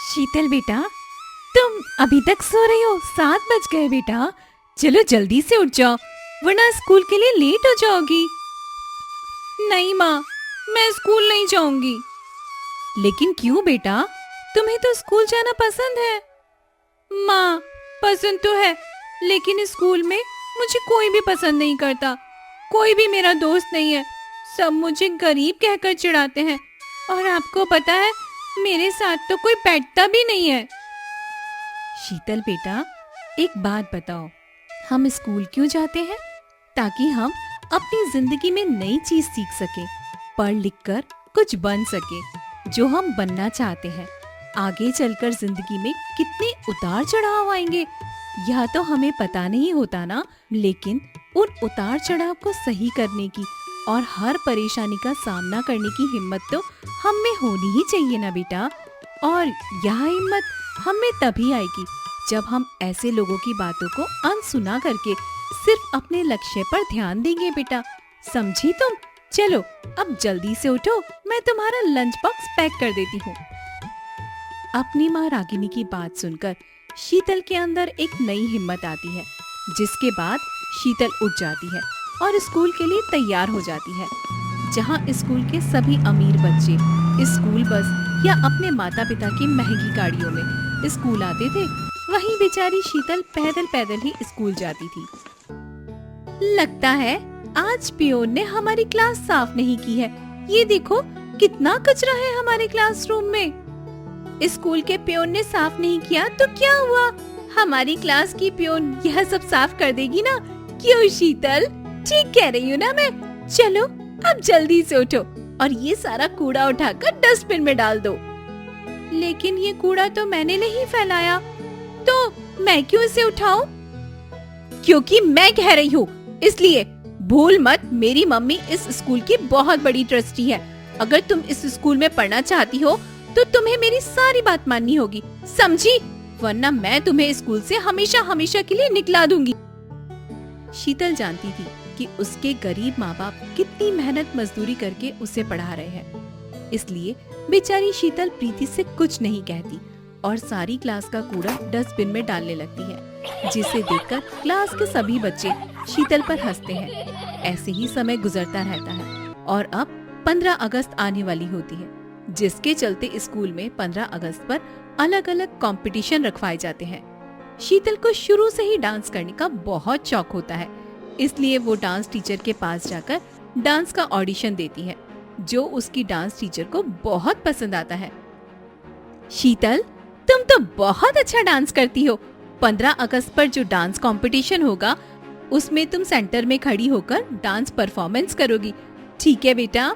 शीतल बेटा, तुम अभी तक सो रही हो? 7 बज गए बेटा। चलो जल्दी से उठ जाओ, वरना स्कूल के लिए लेट हो जाओगी। नहीं माँ, मैं स्कूल नहीं जाऊंगी। लेकिन क्यों बेटा, तुम्हें तो स्कूल जाना पसंद है। माँ, पसंद तो है, लेकिन स्कूल में मुझे कोई भी पसंद नहीं करता। कोई भी मेरा दोस्त नहीं है। सब मुझे गरीब कहकर चिढ़ाते हैं, और आपको पता है मेरे साथ तो कोई बैठता भी नहीं है। शीतल बेटा, एक बात बताओ, हम स्कूल क्यों जाते हैं? ताकि हम अपनी जिंदगी में नई चीज सीख सके, पढ़ लिख कर कुछ बन सके जो हम बनना चाहते हैं। आगे चलकर जिंदगी में कितने उतार चढ़ाव आएंगे यह तो हमें पता नहीं होता ना, लेकिन उन उतार चढ़ाव को सही करने की और हर परेशानी का सामना करने की हिम्मत तो हम में होनी ही चाहिए ना बेटा। और यह हिम्मत हम में तभी आएगी जब हम ऐसे लोगों की बातों को अनसुना करके सिर्फ अपने लक्ष्य पर ध्यान देंगे बेटा। समझी तुम? चलो अब जल्दी से उठो, मैं तुम्हारा लंच बॉक्स पैक कर देती हूँ। अपनी माँ रागिनी की बात सुनकर शीतल के अंदर एक नई हिम्मत आती है, जिसके बाद शीतल उठ जाती है और स्कूल के लिए तैयार हो जाती है। जहाँ स्कूल के सभी अमीर बच्चे स्कूल बस या अपने माता पिता की महंगी गाड़ियों में स्कूल आते थे, वहीं बेचारी शीतल पैदल पैदल ही स्कूल जाती थी। लगता है आज पियोन ने हमारी क्लास साफ नहीं की है। ये देखो कितना कचरा है हमारे क्लासरूम में। स्कूल के पियोन ने साफ नहीं किया तो क्या हुआ, हमारी क्लास की पियोन यह सब साफ कर देगी ना। क्यों शीतल, ठीक कह रही हूँ ना मैं। चलो अब जल्दी से उठो और ये सारा कूड़ा उठाकर डस्टबिन में डाल दो। लेकिन ये कूड़ा तो मैंने नहीं फैलाया, तो मैं क्यों इसे उठाऊं? क्योंकि मैं कह रही हूँ, इसलिए भूल मत, मेरी मम्मी इस स्कूल की बहुत बड़ी ट्रस्टी है। अगर तुम इस स्कूल में पढ़ना चाहती हो तो तुम्हें मेरी सारी बात माननी होगी, समझी? वरना मैं तुम्हें स्कूल से हमेशा हमेशा के लिए निकला दूंगी। शीतल जानती थी कि उसके गरीब माँ बाप कितनी मेहनत मजदूरी करके उसे पढ़ा रहे हैं, इसलिए बेचारी शीतल प्रीति से कुछ नहीं कहती और सारी क्लास का कूड़ा डस्टबिन में डालने लगती है, जिसे देखकर क्लास के सभी बच्चे शीतल पर हंसते हैं। ऐसे ही समय गुजरता रहता है और अब 15 अगस्त आने वाली होती है, जिसके चलते स्कूल में 15 अगस्त पर अलग अलग कंपटीशन रखवाए जाते हैं। शीतल को शुरू से ही डांस करने का बहुत शौक होता है, इसलिए वो डांस टीचर के पास जाकर डांस का ऑडिशन देती है, जो उसकी डांस टीचर को बहुत पसंद आता है। शीतल, तुम तो बहुत अच्छा डांस करती हो। 15 अगस्त पर जो डांस कंपटीशन होगा उसमें तुम सेंटर में खड़ी होकर डांस परफॉर्मेंस करोगी, ठीक है बेटा?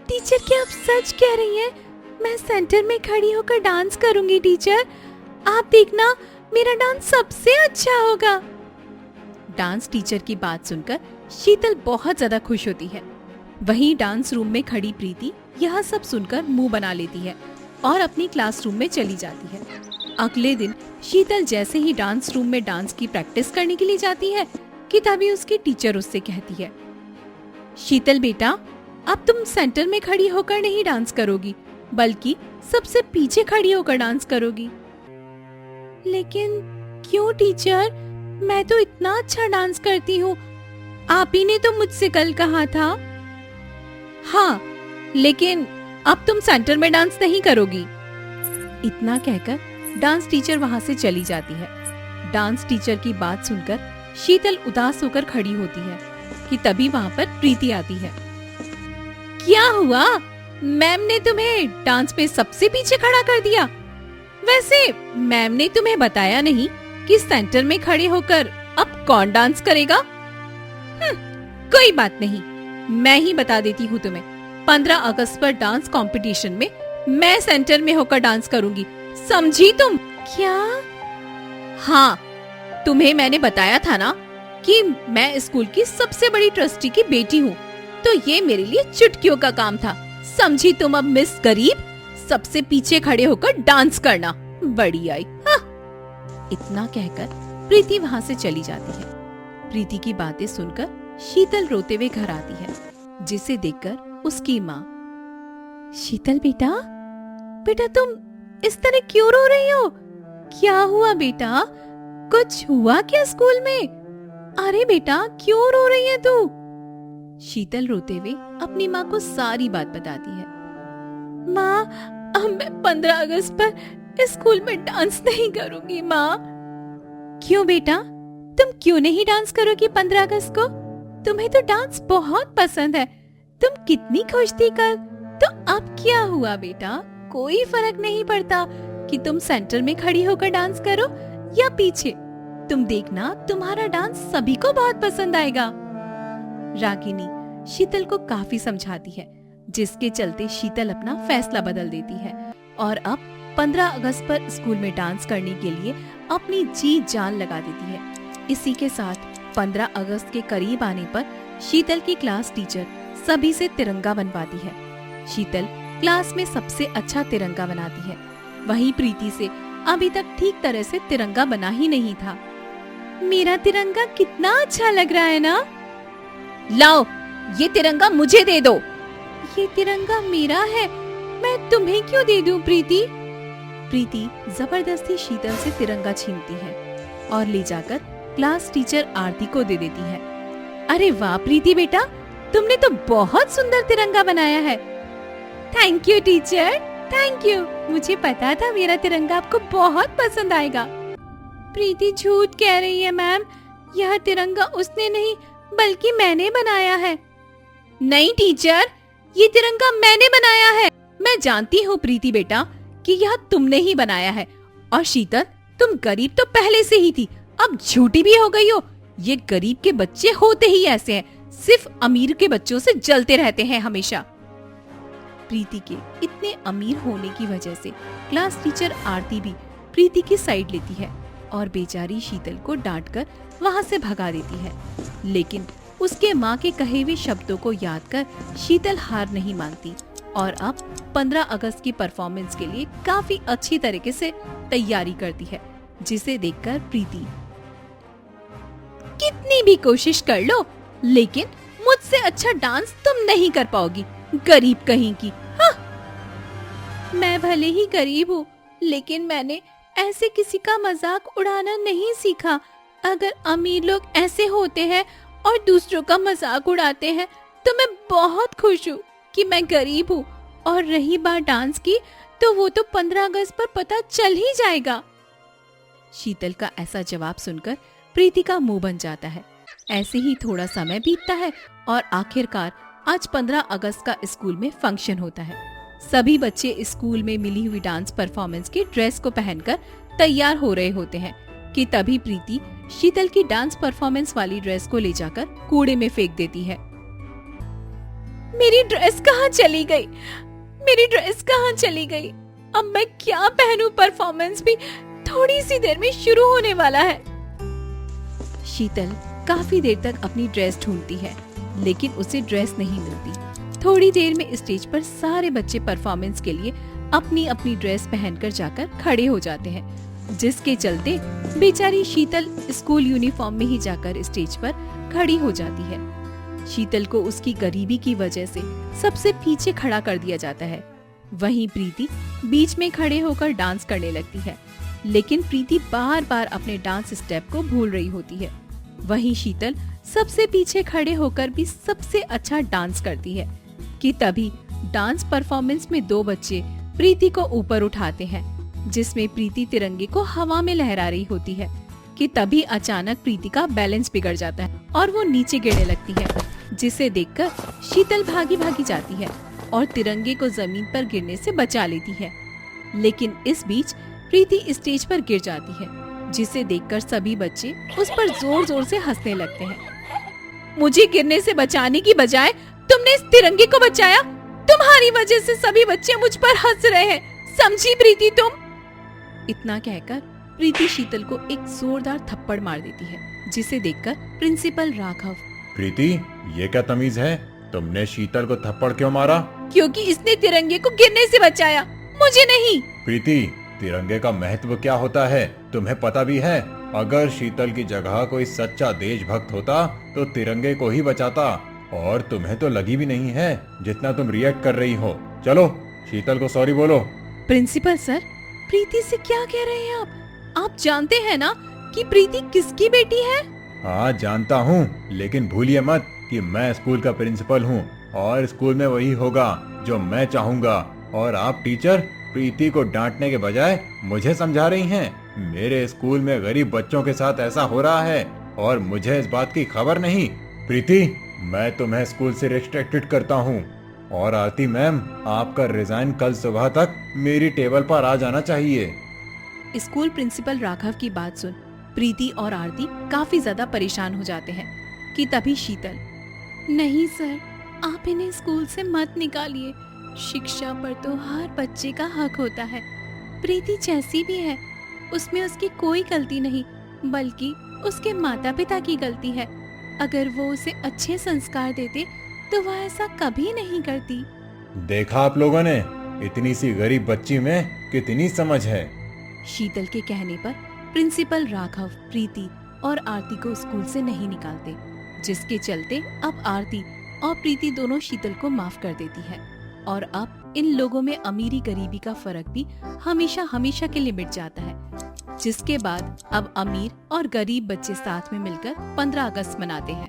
टीचर, क्या आप सच कह रही हैं? मैं सेंटर में खड़ी होकर डांस करूंगी टीचर। आप देखना, मेरा डांस सबसे अच्छा होगा। डांस टीचर की बात सुनकर शीतल बहुत ज्यादा खुश होती है। वहीं डांस रूम में खड़ी प्रीति यह सब सुनकर मुंह बना लेती है और अपनी क्लासरूम में चली जाती है। अगले दिन शीतल जैसे ही डांस रूम में डांस की प्रैक्टिस करने के लिए जाती है कि तभी उसकी टीचर उससे कहती है, शीतल बेटा, अब तुम सेंटर में खड़ी होकर नहीं डांस करोगी, बल्कि सबसे पीछे खड़ी होकर डांस करोगी। लेकिन क्यों टीचर? मैं तो इतना अच्छा डांस करती हूँ, आप ही ने तो मुझसे कल कहा था। हाँ, लेकिन अब तुम सेंटर में डांस नहीं करोगी। इतना कहकर डांस टीचर वहाँ से चली जाती है। डांस टीचर की बात सुनकर शीतल उदास होकर खड़ी होती है कि तभी वहाँ पर प्रीति आती है। क्या हुआ? मैम ने तुम्हें डांस में सबसे पीछे खड़ा कर दिया? वैसे मैम ने तुम्हें बताया नहीं कि सेंटर में खड़े होकर अब कौन डांस करेगा? कोई बात नहीं, मैं ही बता देती हूँ तुम्हें। 15 अगस्त पर डांस कंपटीशन में मैं सेंटर में होकर डांस करूंगी, समझी तुम? क्या? हाँ, तुम्हें मैंने बताया था ना कि मैं स्कूल की सबसे बड़ी ट्रस्टी की बेटी हूँ, तो ये मेरे लिए चुटकियों का काम था, समझी तुम? अब मिस गरीब, सबसे पीछे खड़े होकर डांस करना, बड़ी आई। इतना कहकर प्रीति वहाँ से चली जाती है। प्रीति की बातें सुनकर शीतल रोते हुए घर आती है, जिसे देखकर उसकी माँ, शीतल बेटा, बेटा इस तरह क्यों रो रही हो? क्या हुआ बेटा? कुछ हुआ क्या स्कूल में? अरे बेटा क्यों रो रही है तू? शीतल रोते हुए अपनी माँ को सारी बात बताती है। माँ, अब मैं 15 अगस्त पर स्कूल में डांस नहीं करूंगी माँ। क्यों बेटा, तुम क्यों नहीं डांस करोगी 15 अगस्त को? तुम्हें तो डांस बहुत पसंद है, तुम कितनी खुश थी कल। तो अब क्या हुआ बेटा? कोई फर्क नहीं पड़ता कि तुम सेंटर में खड़ी होकर डांस करो या पीछे। तुम देखना, तुम्हारा डांस सभी को बहुत पसंद आएगा। रागिनी शीतल को काफी समझाती है, जिसके चलते शीतल अपना फैसला बदल देती है और अब 15 अगस्त पर स्कूल में डांस करने के लिए अपनी जी जान लगा देती है। इसी के साथ 15 अगस्त के करीब आने पर शीतल की क्लास टीचर सभी से तिरंगा बनवाती है। शीतल क्लास में सबसे अच्छा तिरंगा बनाती है। वहीं प्रीति से अभी तक ठीक तरह से तिरंगा बना ही नहीं था। मेरा तिरंगा कितना अच्छा लग रहा है ना? लाओ, ये तिरंगा मुझे दे दो। ये तिरंगा मेरा है, मैं तुम्हें क्यों दे दूं प्रीति? प्रीति जबरदस्ती शीतल से तिरंगा छीनती है और ले जाकर क्लास टीचर आरती को दे देती है। अरे वाह प्रीति बेटा, तुमने तो बहुत सुंदर तिरंगा बनाया है। Thank you teacher, thank you. मुझे पता था मेरा तिरंगा आपको बहुत पसंद आएगा। प्रीति झूठ कह रही है मैम, यह तिरंगा उसने नहीं बल्कि मैंने बनाया है। नहीं टीचर, ये तिरंगा मैंने बनाया है। मैं जानती हूँ प्रीति बेटा कि यह तुमने ही बनाया है। और शीतल, तुम गरीब तो पहले से ही थी, अब झूठी भी हो गई हो। ये गरीब के बच्चे होते ही ऐसे हैं, सिर्फ अमीर के बच्चों से जलते रहते हैं हमेशा। प्रीति के इतने अमीर होने की वजह से क्लास टीचर आरती भी प्रीति की साइड लेती है और बेचारी शीतल को डांटकर वहां से भगा देती है। लेकिन उसके माँ के कहे हुए शब्दों को याद कर शीतल हार नहीं मानती और अब 15 अगस्त की परफॉर्मेंस के लिए काफी अच्छी तरीके से तैयारी करती है, जिसे देखकर प्रीति, कितनी भी कोशिश कर लो लेकिन मुझसे अच्छा डांस तुम नहीं कर पाओगी, गरीब कहीं की। हाँ। मैं भले ही गरीब हूँ लेकिन मैंने ऐसे किसी का मजाक उड़ाना नहीं सीखा। अगर अमीर लोग ऐसे होते हैं और दूसरों का मजाक उड़ाते हैं तो मैं बहुत खुश हूँ कि मैं गरीब हूँ। और रही बात डांस की, तो वो तो 15 अगस्त पर पता चल ही जाएगा। शीतल का ऐसा जवाब सुनकर प्रीति का मुंह बन जाता है। ऐसे ही थोड़ा समय बीतता है और आखिरकार आज 15 अगस्त का स्कूल में फंक्शन होता है। सभी बच्चे स्कूल में मिली हुई डांस परफॉर्मेंस की ड्रेस को पहनकर तैयार हो रहे होते हैं कि तभी प्रीति शीतल की डांस परफॉर्मेंस वाली ड्रेस को ले जाकर कूड़े में फेंक देती है। मेरी ड्रेस कहाँ चली गई? मेरी ड्रेस कहाँ चली गई? अब मैं क्या पहनूं? परफॉर्मेंस भी थोड़ी सी देर में शुरू होने वाला है। शीतल काफी देर तक अपनी ड्रेस ढूंढती है लेकिन उसे ड्रेस नहीं मिलती। थोड़ी देर में स्टेज पर सारे बच्चे परफॉर्मेंस के लिए अपनी अपनी ड्रेस पहनकर जाकर खड़े हो जाते हैं, जिसके चलते बेचारी शीतल स्कूल यूनिफॉर्म में ही जाकर स्टेज पर खड़ी हो जाती है। शीतल को उसकी गरीबी की वजह से सबसे पीछे खड़ा कर दिया जाता है। वहीं प्रीति बीच में खड़े होकर डांस करने लगती है, लेकिन प्रीति बार बार अपने डांस स्टेप को भूल रही होती है। वहीं शीतल सबसे पीछे खड़े होकर भी सबसे अच्छा डांस करती है कि तभी डांस परफॉर्मेंस में दो बच्चे प्रीति को ऊपर उठाते हैं, जिसमें प्रीति तिरंगे को हवा में लहरा रही होती है कि तभी अचानक प्रीति का बैलेंस बिगड़ जाता है और वो नीचे गिरने लगती है, जिसे देखकर शीतल भागी भागी जाती है और तिरंगे को जमीन पर गिरने से बचा लेती है। लेकिन इस बीच प्रीति स्टेज पर गिर जाती है, जिसे देखकर सभी बच्चे उस पर जोर जोर से हंसने लगते हैं। मुझे गिरने से बचाने की बजाय तुमने इस तिरंगे को बचाया। तुम्हारी वजह से सभी बच्चे मुझ पर हंस रहे हैं, समझी प्रीति तुम? इतना कहकर प्रीति शीतल को एक जोरदार थप्पड़ मार देती है, जिसे देखकर प्रिंसिपल राघव, प्रीति ये क्या तमीज है? तुमने शीतल को थप्पड़ क्यों मारा? क्योंकि इसने तिरंगे को गिरने से बचाया, मुझे नहीं। प्रीति, तिरंगे का महत्व क्या होता है तुम्हें पता भी है? अगर शीतल की जगह कोई सच्चा देशभक्त होता तो तिरंगे को ही बचाता, और तुम्हें तो लगी भी नहीं है जितना तुम रिएक्ट कर रही हो। चलो शीतल को सॉरी बोलो। प्रिंसिपल सर, प्रीति से क्या कह रहे हैं आप जानते हैं ना कि प्रीति किसकी बेटी है? हाँ जानता हूँ, लेकिन भूलिए मत कि मैं स्कूल का प्रिंसिपल हूँ और स्कूल में वही होगा जो मैं चाहूँगा। और आप टीचर प्रीति को डांटने के बजाय मुझे समझा रही हैं। मेरे स्कूल में गरीब बच्चों के साथ ऐसा हो रहा है और मुझे इस बात की खबर नहीं। प्रीति, मैं तुम्हें स्कूल से रिस्ट्रिक्टेड करता हूँ। और आरती मैम, आपका रिजाइन कल सुबह तक मेरी टेबल पर आ जाना चाहिए। स्कूल प्रिंसिपल राघव की बात सुन प्रीति और आरती काफी ज्यादा परेशान हो जाते हैं कि तभी शीतल, नहीं सर, आप इन्हें स्कूल से मत निकालिए। शिक्षा पर तो हर बच्चे का हक होता है। प्रीति जैसी भी है, उसमें उसकी कोई गलती नहीं, बल्कि उसके माता पिता की गलती है। अगर वो उसे अच्छे संस्कार देते तो वह ऐसा कभी नहीं करती। देखा आप लोगों ने, इतनी सी गरीब बच्ची में कितनी समझ है। शीतल के कहने पर प्रिंसिपल राघव प्रीति और आरती को स्कूल से नहीं निकालते, जिसके चलते अब आरती और प्रीति दोनों शीतल को माफ कर देती है। और अब इन लोगों में अमीरी गरीबी का फर्क भी हमेशा हमेशा के लिए मिट जाता है, जिसके बाद अब अमीर और गरीब बच्चे साथ में मिलकर 15 अगस्त मनाते हैं।